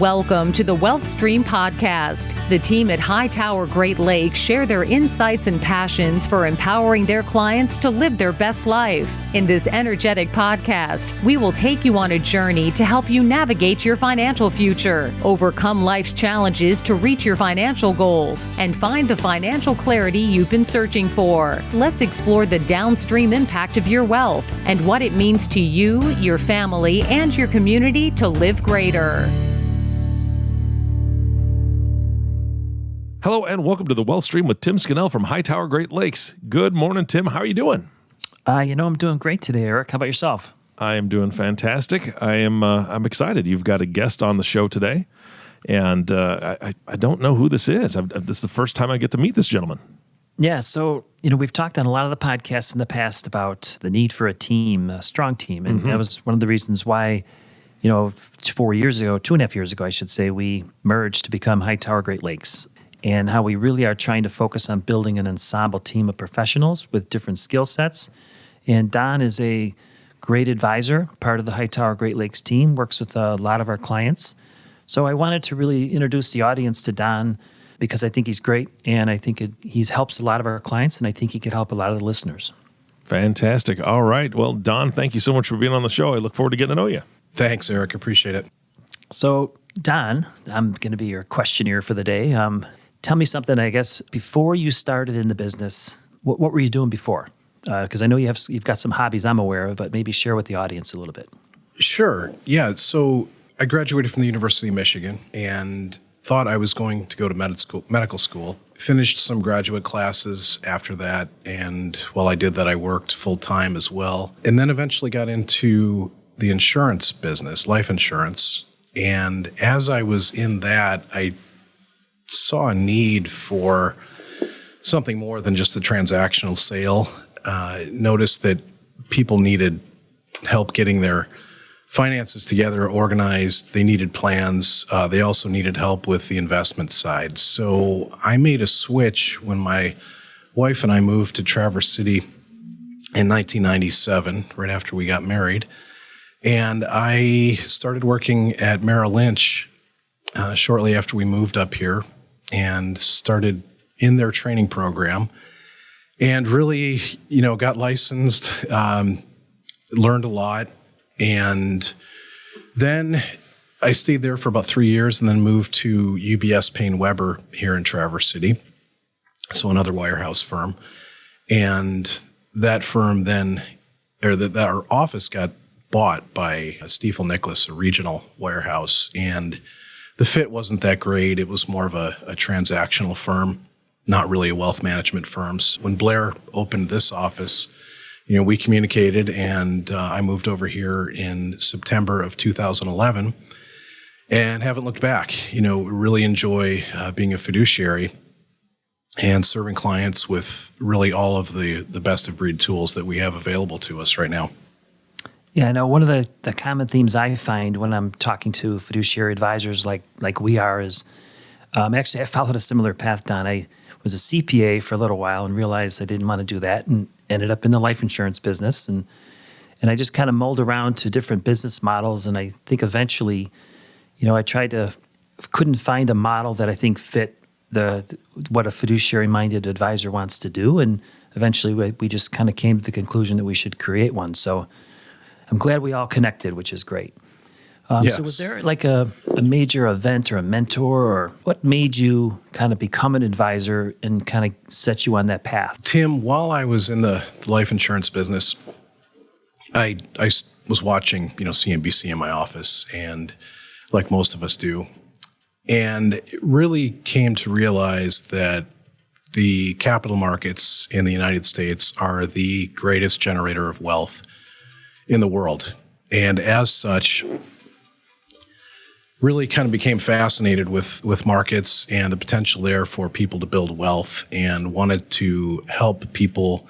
Welcome to the Wealth Stream Podcast. The team at Hightower Great Lakes share their insights and passions for empowering their clients to live their best life. In this energetic podcast, we will take you on a journey to help you navigate your financial future, overcome life's challenges to reach your financial goals, and find the financial clarity you've been searching for. Let's explore the downstream impact of your wealth and what it means to you, your family, and your community to live greater. Hello and welcome to the Wealth Stream with Tim Scannell from Hightower Great Lakes. Good morning, Tim. How are you doing? I'm doing great today, Eric. How about yourself? I am doing fantastic. I'm excited. You've got a guest on the show today, and I don't know who this is. This is the first time I get to meet this gentleman. Yeah, so we've talked on a lot of the podcasts in the past about the need for a team, a strong team, and that was one of the reasons why 2.5 years ago, I should say, we merged to become Hightower Great Lakes. And how we really are trying to focus on building an ensemble team of professionals with different skill sets. And Don is a great advisor, part of the Hightower Great Lakes team, works with a lot of our clients. So I wanted to really introduce the audience to Don because I think he's great, and I think he helps a lot of our clients, and I think he could help a lot of the listeners. Fantastic. All right. Well, Don, thank you so much for being on the show. I look forward to getting to know you. Thanks, Eric. Appreciate it. So, Don, I'm going to be your questionnaire for the day. Tell me something, I guess, before you started in the business, what were you doing before? Because I know you've got some hobbies I'm aware of, but maybe share with the audience a little bit. Sure. Yeah. So I graduated from the University of Michigan and thought I was going to go to medical school. Finished some graduate classes after that. And while I did that, I worked full time as well. And then eventually got into the insurance business, life insurance. And as I was in that, I saw a need for something more than just a transactional sale. Noticed that people needed help getting their finances together, organized. They needed plans. They also needed help with the investment side. So I made a switch when my wife and I moved to Traverse City in 1997, right after we got married. And I started working at Merrill Lynch shortly after we moved up here, and started in their training program and really, got licensed, learned a lot. And then I stayed there for about 3 years and then moved to UBS Payne Weber here in Traverse City. So another wirehouse firm. And that firm then, our office got bought by Stifel Nicholas, a regional wirehouse. And the fit wasn't that great. It was more of a transactional firm, not really a wealth management firm. When Blair opened this office, we communicated, and I moved over here in September of 2011 and haven't looked back. Really enjoy being a fiduciary and serving clients with really all of the best of breed tools that we have available to us right now. Yeah, I know one of the common themes I find when I'm talking to fiduciary advisors like we are is, actually I followed a similar path, Don. I was a CPA for a little while and realized I didn't want to do that and ended up in the life insurance business. And I just kind of mulled around to different business models. And I think eventually, I couldn't find a model that I think fit what a fiduciary-minded advisor wants to do. And eventually we just kind of came to the conclusion that we should create one. So I'm glad we all connected, which is great. Yes. So was there like a major event or a mentor, or what made you kind of become an advisor and kind of set you on that path? Tim, while I was in the life insurance business, I was watching, CNBC in my office, and like most of us do, and really came to realize that the capital markets in the United States are the greatest generator of wealth in the world. And as such, really kind of became fascinated with markets and the potential there for people to build wealth, and wanted to help people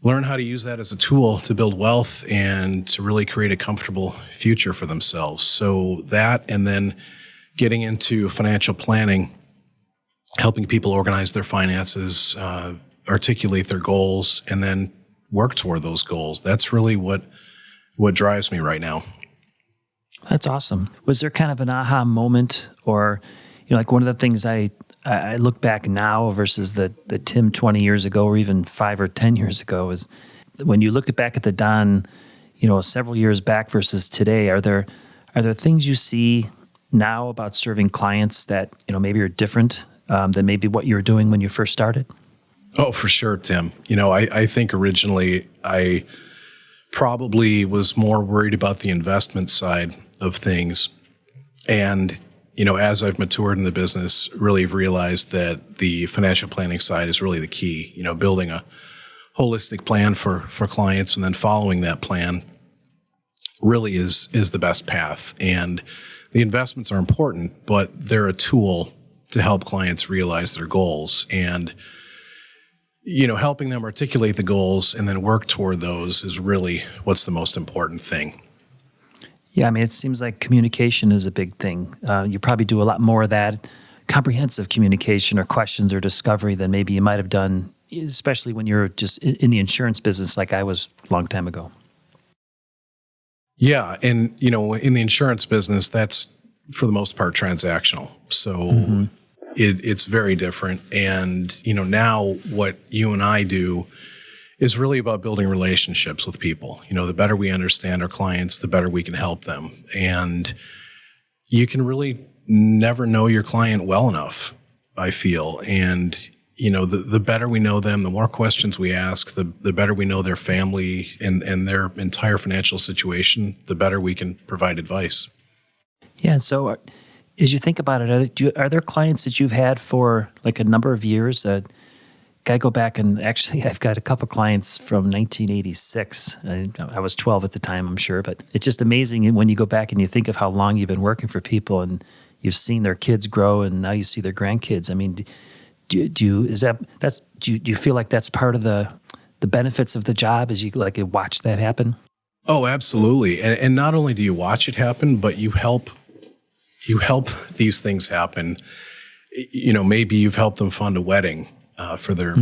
learn how to use that as a tool to build wealth and to really create a comfortable future for themselves. So that, and then getting into financial planning, helping people organize their finances, articulate their goals, and then work toward those goals. That's really what drives me right now. That's awesome. Was there kind of an aha moment, or, like one of the things I look back now versus the Tim 20 years ago, or even 5 or 10 years ago, is when you look back at the Don, several years back versus today, are there things you see now about serving clients that, maybe are different than maybe what you were doing when you first started? Oh, for sure, Tim. I think originally I probably was more worried about the investment side of things. And, as I've matured in the business, really have realized that the financial planning side is really the key, building a holistic plan for clients and then following that plan really is the best path. And the investments are important, but they're a tool to help clients realize their goals. And helping them articulate the goals and then work toward those is really what's the most important thing. Yeah, it seems like communication is a big thing. You probably do a lot more of that, comprehensive communication or questions or discovery than maybe you might have done, especially when you're just in the insurance business like I was a long time ago. Yeah, and in the insurance business, that's for the most part transactional. So it's very different. And now what you and I do is really about building relationships with people. The better we understand our clients, the better we can help them. And you can really never know your client well enough, I feel. And the better we know them, the more questions we ask, the better we know their family and their entire financial situation, the better we can provide advice. Yeah. So as you think about it, are there clients that you've had for like a number of years? I go back and actually I've got a couple clients from 1986. I was 12 at the time, I'm sure, but it's just amazing when you go back and you think of how long you've been working for people and you've seen their kids grow and now you see their grandkids. Do you feel like that's part of the benefits of the job as you watch that happen? Oh, absolutely. And not only do you watch it happen, but you help these things happen. Maybe you've helped them fund a wedding for their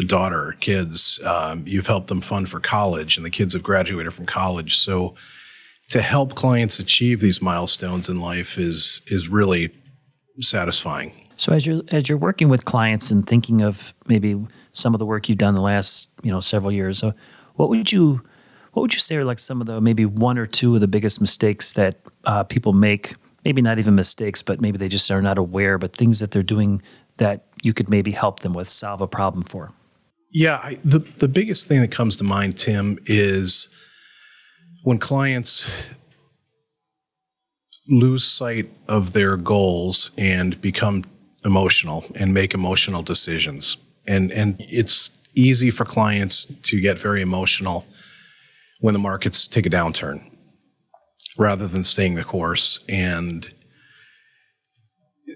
daughter or kids. You've helped them fund for college and the kids have graduated from college. So to help clients achieve these milestones in life is really satisfying. So as you're working with clients and thinking of maybe some of the work you've done the last several years, what would you say are like some of the maybe one or two of the biggest mistakes that people make? Maybe not even mistakes, but maybe they just are not aware, but things that they're doing that you could maybe help them with, solve a problem for. Yeah, the biggest thing that comes to mind, Tim, is when clients lose sight of their goals and become emotional and make emotional decisions. And it's easy for clients to get very emotional when the markets take a downturn rather than staying the course and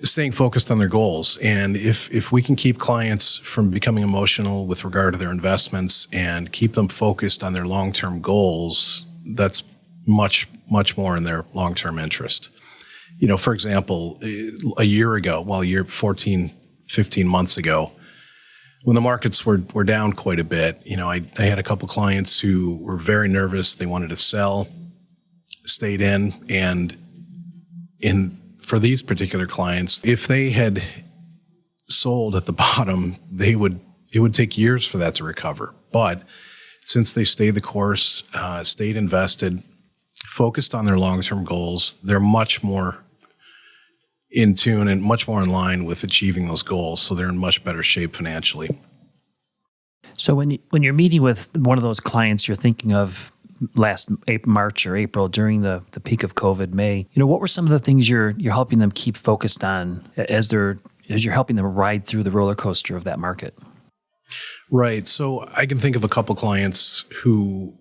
staying focused on their goals. And if we can keep clients from becoming emotional with regard to their investments and keep them focused on their long-term goals, that's much, much more in their long-term interest. For example, a year ago, 15 months ago, when the markets were down quite a bit, I had a couple clients who were very nervous. They wanted to sell, stayed in, and for these particular clients, if they had sold at the bottom, it would take years for that to recover. But since they stayed the course, stayed invested, focused on their long-term goals, they're much more in tune and much more in line with achieving those goals. So they're in much better shape financially. So when you're meeting with one of those clients you're thinking of last March or April during the peak of COVID, May, what were some of the things you're helping them keep focused on as you're helping them ride through the roller coaster of that market? Right. So I can think of a couple clients who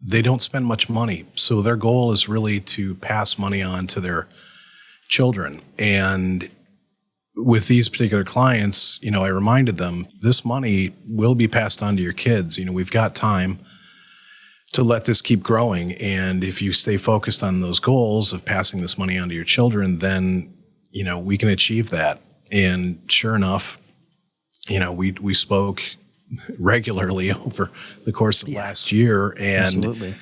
they don't spend much money. So their goal is really to pass money on to their children. And with these particular clients, I reminded them, this money will be passed on to your kids. We've got time to let this keep growing. And if you stay focused on those goals of passing this money on to your children, then, we can achieve that. And sure enough, we spoke regularly over the course of last year. And, absolutely.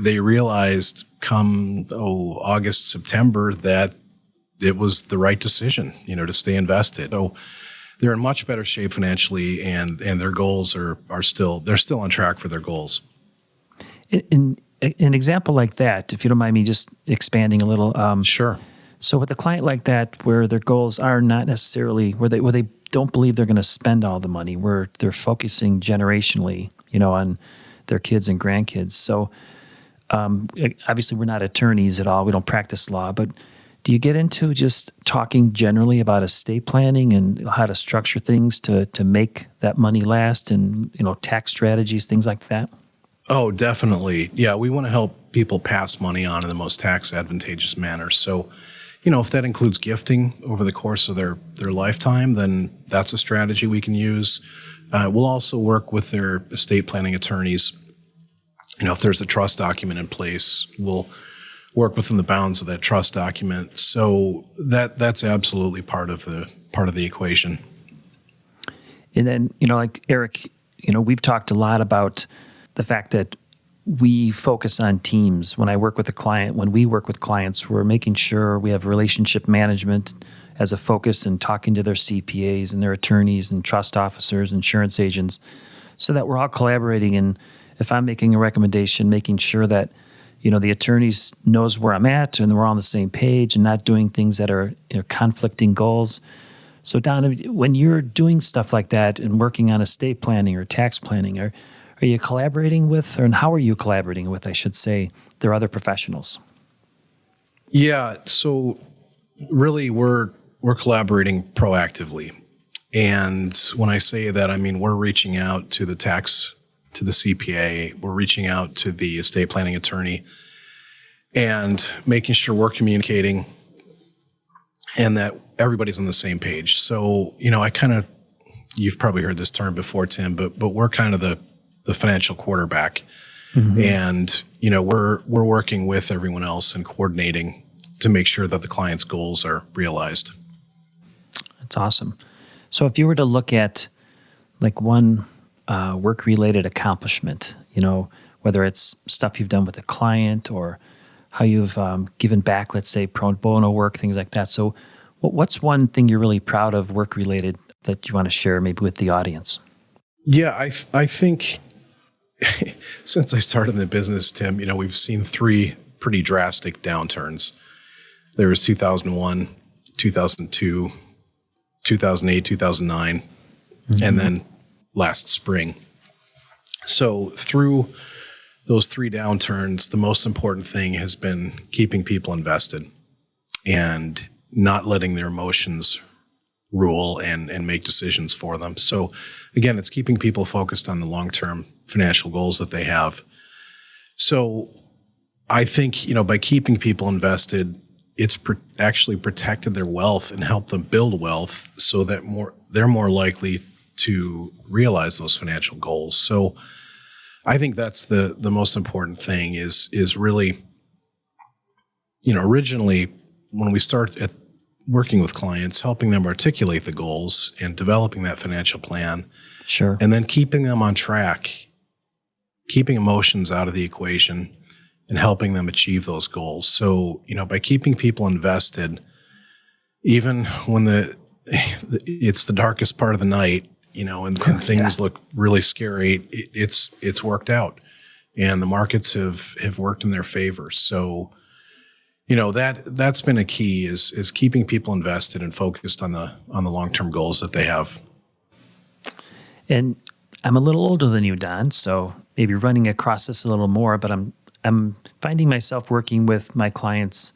they realized come August, September that it was the right decision, to stay invested. So they're in much better shape financially, and their goals are still on track for their goals. In an example like that, if you don't mind me just expanding a little. Sure. So with a client like that, where their goals are not necessarily where they don't believe they're going to spend all the money, where they're focusing generationally, on their kids and grandkids. So obviously we're not attorneys at all. We don't practice law, but do you get into just talking generally about estate planning and how to structure things to make that money last, and tax strategies, things like that? Oh, definitely. Yeah, we want to help people pass money on in the most tax advantageous manner. So, if that includes gifting over the course of their lifetime, then that's a strategy we can use. We'll also work with their estate planning attorneys. If there's a trust document in place, we'll work within the bounds of that trust document. So that's absolutely part of the equation. And then, like Eric, we've talked a lot about the fact that we focus on teams. When we work with clients, we're making sure we have relationship management as a focus, and talking to their CPAs and their attorneys and trust officers, insurance agents, so that we're all collaborating. And if I'm making a recommendation, making sure that the attorneys knows where I'm at and we're all on the same page and not doing things that are conflicting goals. So Don, when you're doing stuff like that and working on estate planning or tax planning, are you collaborating with, and how are you collaborating with, I should say, their other professionals? Yeah, so really we're collaborating proactively. And when I say that, I mean we're reaching out to the CPA, we're reaching out to the estate planning attorney, and making sure we're communicating and that everybody's on the same page. So, you've probably heard this term before, Tim, but we're kind of the financial quarterback. Mm-hmm. And, we're working with everyone else and coordinating to make sure that the client's goals are realized. That's awesome. So if you were to look at like one work-related accomplishment, whether it's stuff you've done with a client or how you've given back, let's say pro bono work, things like that. So what's one thing you're really proud of work-related that you want to share maybe with the audience? Yeah, I think since I started in the business, Tim, we've seen three pretty drastic downturns. There was 2001, 2002, 2008, 2009, mm-hmm. and then last spring. So through those three downturns, the most important thing has been keeping people invested and not letting their emotions rule and make decisions for them. So again, it's keeping people focused on the long-term financial goals that they have. So I think, by keeping people invested, it's actually protected their wealth and helped them build wealth so that they're more likely to realize those financial goals. So I think that's the most important thing is really, originally when we start at working with clients, helping them articulate the goals and developing that financial plan. Sure. And then keeping them on track, keeping emotions out of the equation and helping them achieve those goals. So, by keeping people invested, even when it's the darkest part of the night, and things look really scary, it's worked out, and the markets have worked in their favor. So, that's been a key is keeping people invested and focused on the long-term goals that they have. And I'm a little older than you, Don, so maybe running across this a little more, but I'm finding myself working with my clients'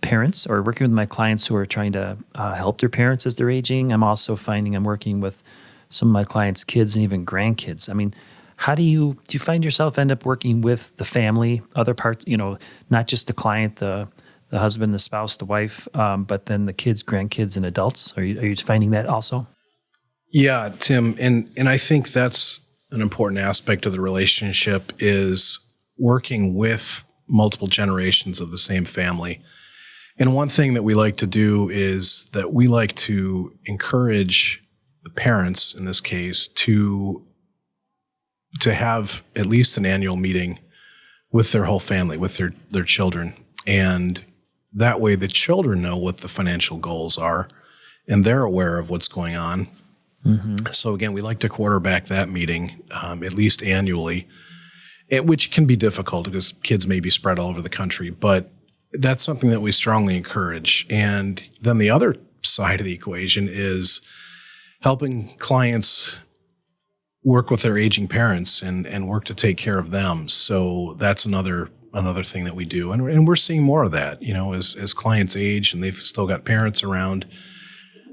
parents or working with my clients who are trying to help their parents as they're aging. I'm also finding I'm working with some of my clients' kids and even grandkids. I mean, how do you find yourself end up working with the family, other parts, not just the client, the husband, the spouse, the wife, but then the kids, grandkids, and adults? Are you finding that also? Yeah, Tim, and I think that's an important aspect of the relationship is working with multiple generations of the same family. And one thing that we like to do is that we like to encourage the parents, in this case, to have at least an annual meeting with their whole family, with their children. And that way the children know what the financial goals are and they're aware of what's going on. Mm-hmm. So again, we like to quarterback that meeting at least annually, which can be difficult because kids may be spread all over the country, but that's something that we strongly encourage. And then the other side of the equation is helping clients work with their aging parents and work to take care of them. So that's another thing that we do. And we're seeing more of that, as clients age and they've still got parents around,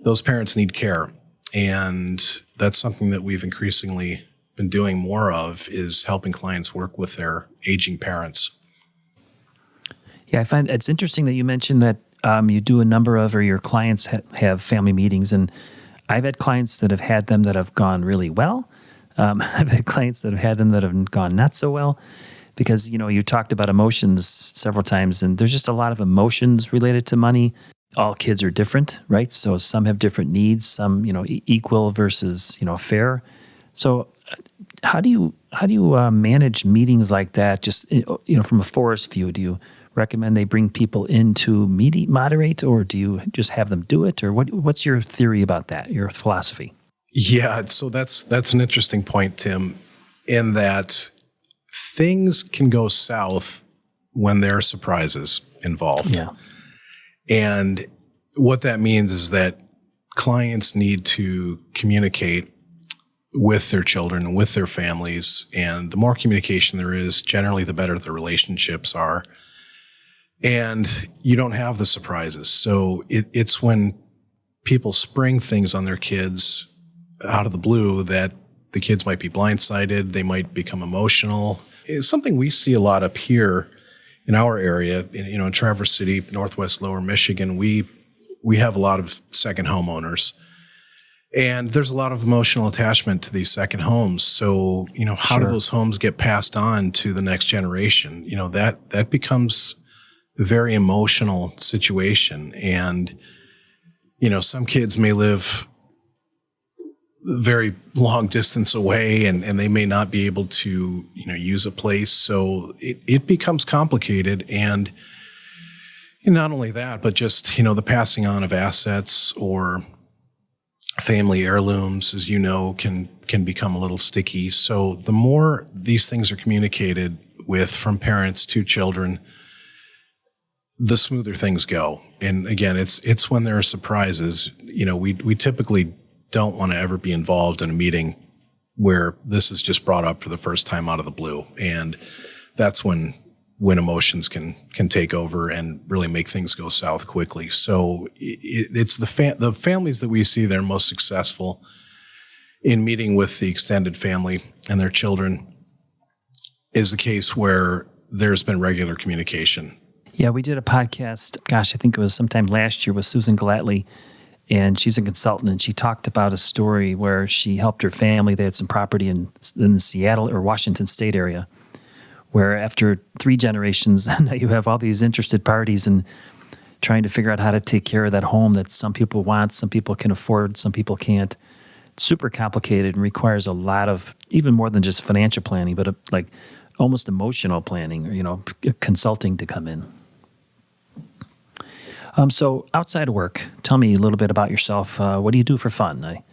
those parents need care. And that's something that we've increasingly been doing more of, is helping clients work with their aging parents. Yeah, I find it's interesting that you mentioned that you do a number of, or your clients have family meetings. And I've had clients that have had them that have gone really well. I've had clients that have had them that have gone not so well, because, you talked about emotions several times, and there's just a lot of emotions related to money. All kids are different, right? So some have different needs, some, equal versus, fair. So how do you manage meetings like that? Just, from a forest view, do you recommend they bring people in to moderate, or do you just have them do it? Or what's your theory about that, your philosophy? Yeah, so that's an interesting point, Tim, in that things can go south when there are surprises involved. Yeah. And what that means is that clients need to communicate with their children, with their families, and the more communication there is, generally the better the relationships are. And you don't have the surprises. So it's when people spring things on their kids out of the blue that the kids might be blindsided, they might become emotional. It's something we see a lot up here in our area, in Traverse City, Northwest Lower Michigan. We have a lot of second homeowners, and there's a lot of emotional attachment to these second homes. So, how do those homes get passed on to the next generation? That becomes a very emotional situation. And, some kids may live very long distance away, and they may not be able to, use a place. So it becomes complicated. And not only that, but just, the passing on of assets or family heirlooms, as can become a little sticky. So the more these things are communicated with from parents to children, the smoother things go. And again, it's when there are surprises. We typically don't want to ever be involved in a meeting where this is just brought up for the first time out of the blue. And that's when emotions can take over and really make things go south quickly. So it's the families that we see that are most successful in meeting with the extended family and their children is the case where there's been regular communication. Yeah, we did a podcast, I think it was sometime last year, with Susan Gallatley, and she's a consultant, and she talked about a story where she helped her family. They had some property in the Seattle or Washington State area, where after 3 generations, now you have all these interested parties and trying to figure out how to take care of that home that some people want, some people can afford, some people can't. It's super complicated and requires a lot of, even more than just financial planning, but like almost emotional planning, or, consulting to come in. So outside of work, tell me a little bit about yourself. What do you do for fun?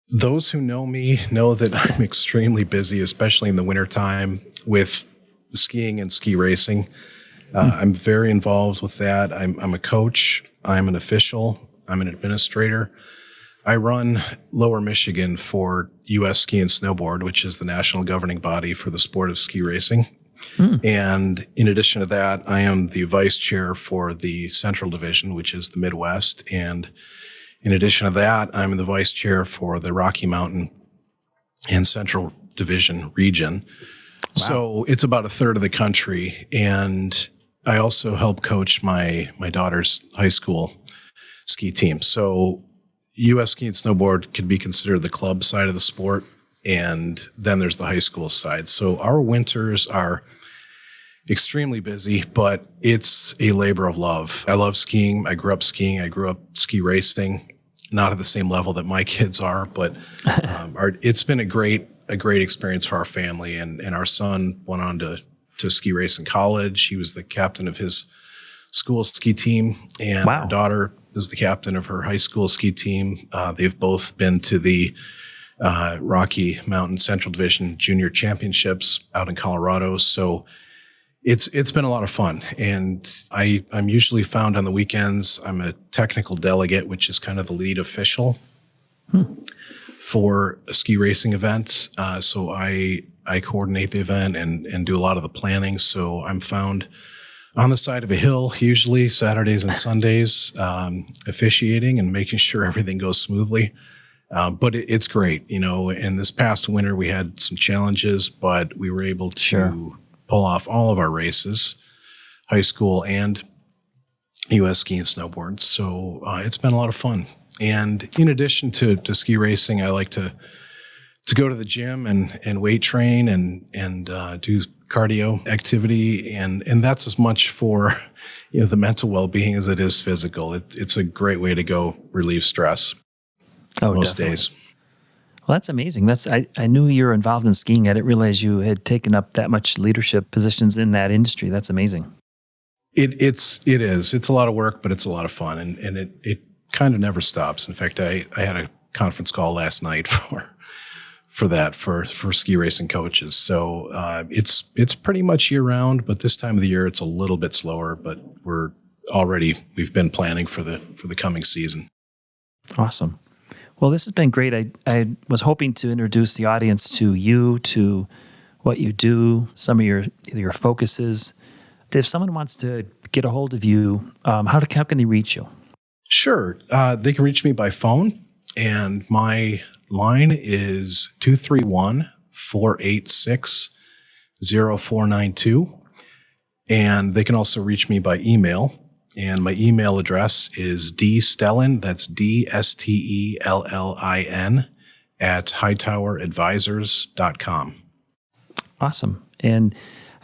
Those who know me know that I'm extremely busy, especially in the wintertime, with skiing and ski racing. I'm very involved with that. I'm a coach. I'm an official. I'm an administrator. I run Lower Michigan for U.S. Ski and Snowboard, which is the national governing body for the sport of ski racing. And in addition to that, I am the vice chair for the Central Division, which is the Midwest. And in addition to that, I'm the vice chair for the Rocky Mountain and Central Division region. Wow. So it's about a third of the country. And I also help coach my daughter's high school ski team. So U.S. Ski and Snowboard could be considered the club side of the sport. And then there's the high school side. So our winters are extremely busy, but it's a labor of love. I love skiing. I grew up skiing. I grew up ski racing, not at the same level that my kids are, but it's been a great experience for our family. And our son went on to to ski race in college. He was the captain of his school ski team, and Wow. our daughter is the captain of her high school ski team. They've both been to the Rocky Mountain Central Division Junior Championships out in Colorado. So it's been a lot of fun. And I'm usually found on the weekends. I'm a technical delegate, which is kind of the lead official for a ski racing event. So I coordinate the event and do a lot of the planning. So I'm found on the side of a hill, usually Saturdays and Sundays, officiating and making sure everything goes smoothly. But it's great. In this past winter, we had some challenges, but we were able to pull off all of our races, high school and U.S. ski and snowboard. So it's been a lot of fun. And in addition to ski racing, I like to go to the gym and weight train and do cardio activity. And that's as much for the mental well-being as it is physical. It's a great way to go relieve stress. Most definitely. days. Well, that's amazing. I knew you were involved in skiing. I didn't realize you had taken up that much leadership positions in that industry. That's amazing. It is. It's a lot of work, but it's a lot of fun, and it kind of never stops. In fact, I had a conference call last night for ski racing coaches. So it's pretty much year round, but this time of the year it's a little bit slower. But we've been planning for the coming season. Awesome. Well, this has been great. I was hoping to introduce the audience to you, to what you do, some of your focuses. If someone wants to get a hold of you, how can they reach you? Sure. They can reach me by phone, and my line is 231-486-0492. And they can also reach me by email. And my email address is dstellin, that's DSTELLIN, at hightoweradvisors.com. Awesome. And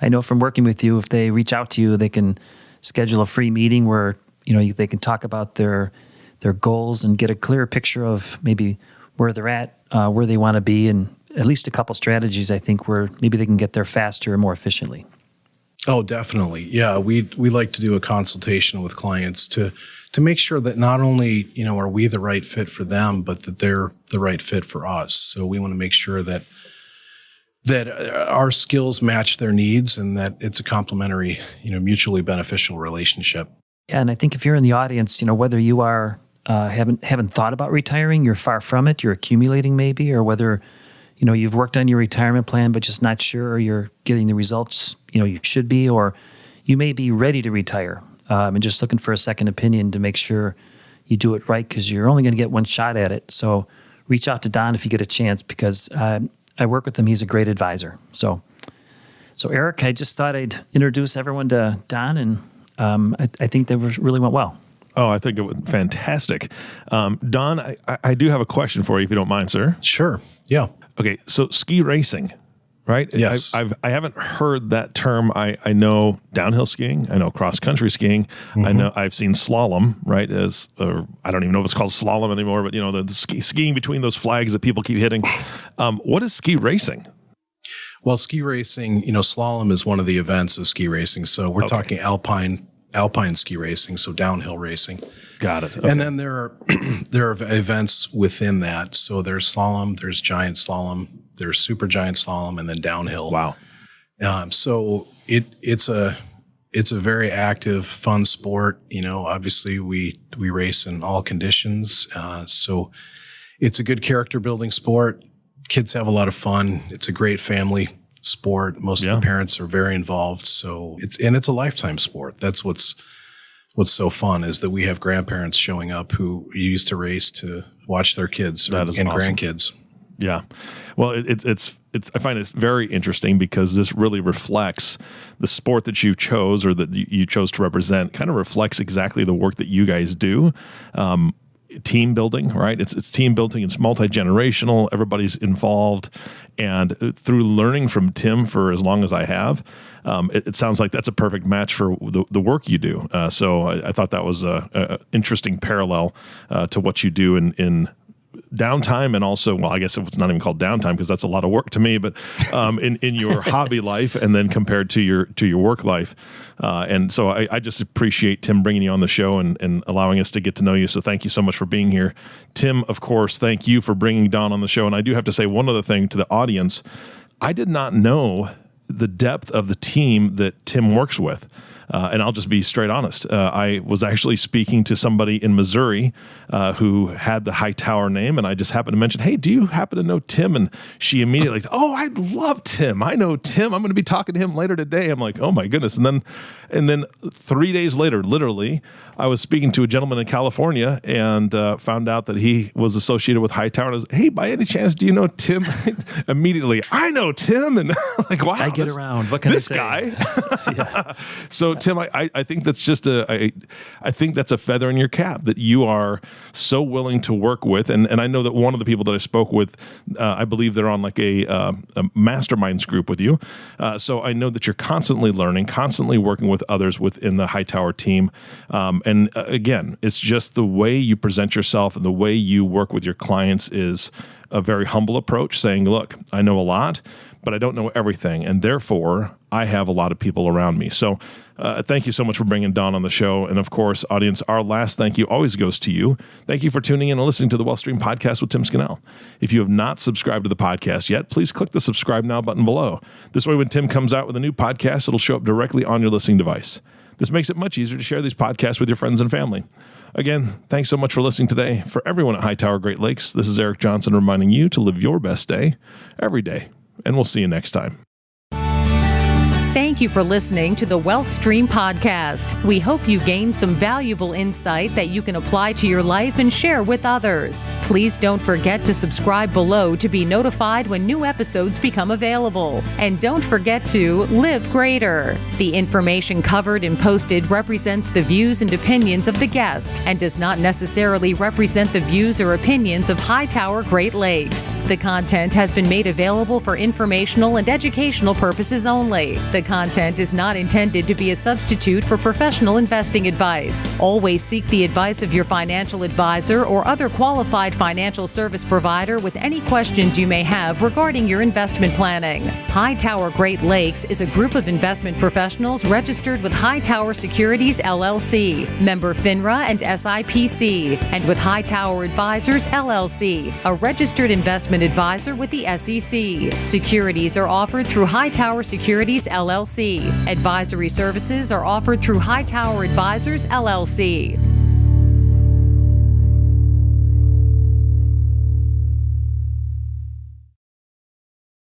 I know from working with you, if they reach out to you, they can schedule a free meeting where they can talk about their goals and get a clearer picture of maybe where they're at, where they want to be, and at least a couple strategies, I think, where maybe they can get there faster and more efficiently. Oh, definitely. Yeah, we like to do a consultation with clients to make sure that not only, are we the right fit for them, but that they're the right fit for us. So we want to make sure that our skills match their needs and that it's a complementary, mutually beneficial relationship. Yeah, and I think if you're in the audience, whether you are haven't thought about retiring, you're far from it, you're accumulating maybe, or whether you've worked on your retirement plan, but just not sure you're getting the results, you should be, or you may be ready to retire and just looking for a second opinion to make sure you do it right, because you're only going to get one shot at it. So reach out to Don if you get a chance, because I work with him. He's a great advisor. So Eric, I just thought I'd introduce everyone to Don, and I think that really went well. Oh, I think it was fantastic. Don, I do have a question for you, if you don't mind, sir. Sure. Yeah. Okay, so ski racing, right? Yes. I haven't heard that term. I know downhill skiing. I know cross country skiing. Mm-hmm. I know I've seen slalom, right? I don't even know if it's called slalom anymore, but the skiing between those flags that people keep hitting. What is ski racing? Well, ski racing, slalom is one of the events of ski racing. So we're talking alpine ski racing, so downhill racing. Got it. Okay. And then there are events within that. So there's slalom, there's giant slalom, there's super giant slalom, and then downhill. Wow. So it's a very active, fun sport. Obviously we race in all conditions. So it's a good character building sport. Kids have a lot of fun. It's a great family sport. Most of the parents are very involved. So it's a lifetime sport. That's what's so fun, is that we have grandparents showing up who used to race to watch their kids and awesome. Grandkids. Yeah. Well, it's I find it's very interesting, because this really reflects the sport that you chose, or that you chose to represent, kind of reflects exactly the work that you guys do. Team building, right? It's team building. It's multi-generational. Everybody's involved. And through learning from Tim for as long as I have, it sounds like that's a perfect match for the work you do. So I thought that was a interesting parallel to what you do in downtime and also, well, I guess it's not even called downtime because that's a lot of work to me, but in your hobby life and then compared to your work life. And so I just appreciate Tim bringing you on the show and allowing us to get to know you. So thank you so much for being here. Tim, of course, thank you for bringing Don on the show. And I do have to say one other thing to the audience. I did not know the depth of the team that Tim works with. And I'll just be straight honest. I was actually speaking to somebody in Missouri who had the Hightower name, and I just happened to mention, hey, do you happen to know Tim? And she immediately, oh, I love Tim. I know Tim. I'm going to be talking to him later today. I'm like, oh my goodness. And then 3 days later, literally, I was speaking to a gentleman in California and found out that he was associated with Hightower. And I was, hey, by any chance, do you know Tim? Immediately, I know Tim. And like, wow. I get around. What can I say? This guy. Yeah. So Tim, I think that's just I think that's a feather in your cap that you are so willing to work with. And I know that one of the people that I spoke with, I believe they're on like a masterminds group with you. So I know that you're constantly learning, constantly working with others within the Hightower team. And again, it's just the way you present yourself and the way you work with your clients is a very humble approach, saying, look, I know a lot, but I don't know everything. And therefore, I have a lot of people around me. So thank you so much for bringing Don on the show. And of course, audience, our last thank you always goes to you. Thank you for tuning in and listening to the Wealth Stream Podcast with Tim Scannell. If you have not subscribed to the podcast yet, please click the subscribe now button below. This way, when Tim comes out with a new podcast, it'll show up directly on your listening device. This makes it much easier to share these podcasts with your friends and family. Again, thanks so much for listening today. For everyone at Hightower Great Lakes, this is Eric Johnson reminding you to live your best day every day. And we'll see you next time. Thank you for listening to the Wealth Stream Podcast. We hope you gained some valuable insight that you can apply to your life and share with others. Please don't forget to subscribe below to be notified when new episodes become available. And don't forget to live greater. The information covered and posted represents the views and opinions of the guest and does not necessarily represent the views or opinions of Hightower Great Lakes. The content has been made available for informational and educational purposes only. The content is not intended to be a substitute for professional investing advice. Always seek the advice of your financial advisor or other qualified financial service provider with any questions you may have regarding your investment planning. Hightower Great Lakes is a group of investment professionals registered with Hightower Securities LLC, member FINRA and SIPC, and with Hightower Advisors LLC, a registered investment advisor with the SEC. Securities are offered through Hightower Securities LLC. Advisory services are offered through Hightower Advisors LLC.